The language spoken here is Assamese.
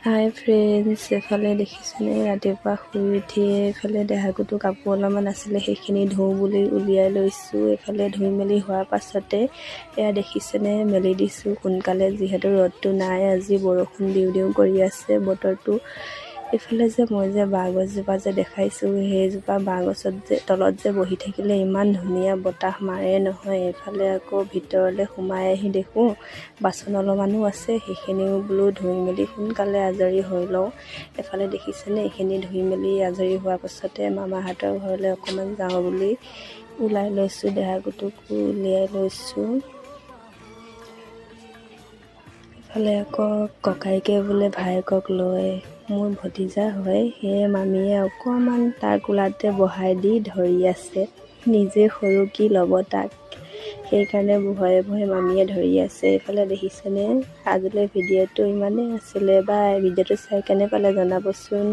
হাই ফ্ৰেণ্ডছ, এফালে দেখিছেনে ৰাতিপুৱা শুই উঠিয়ে এইফালে দেহাগুটো কাপোৰ অলপমান আছিলে সেইখিনি ধুওঁ বুলি উলিয়াই লৈছোঁ। এইফালে ধুই মেলি হোৱাৰ পাছতে এয়া দেখিছেনে মেলি দিছোঁ সোনকালে, যিহেতু ৰ'দটো নাই আজি, বৰষুণ দিওঁ দিওঁ কৰি আছে বতৰটো। এইফালে যে মই যে বাঁহগছজোপা যে দেখাইছোঁ, সেইজোপা বাঁহগছত যে তলত যে বহি থাকিলে ইমান ধুনীয়া বতাহ মাৰে নহয়। এইফালে আকৌ ভিতৰলৈ সোমাই আহি দেখোঁ বাচন অলপমানো আছে, সেইখিনিও বোলো ধুই মেলি সোনকালে আজৰি হৈ লওঁ। এফালে দেখিছেনে এইখিনি ধুই মেলি আজৰি হোৱাৰ পাছতে মামাহঁতৰ ঘৰলৈ অকণমান যাওঁ বুলি ওলাই লৈছোঁ, দেহাগুটোকো উলিয়াই লৈছোঁ। ইফালে আকৌ ককাইকে বোলে ভায়েকক লৈ, মোৰ ভতিজা হয়, সেয়ে মামীয়ে অকণমান তাৰ কোলাতে বহাই দি ধৰি আছে, নিজে সৰু কি ল'ব তাক, সেইকাৰণে ভয়ে ভয়ে মামীয়ে ধৰি আছে। এইফালে দেখিছেনে আজিলৈ ভিডিঅ'টো ইমানেই আছিলে। বাই, ভিডিঅ'টো চাই কেনে পালে জনাবচোন।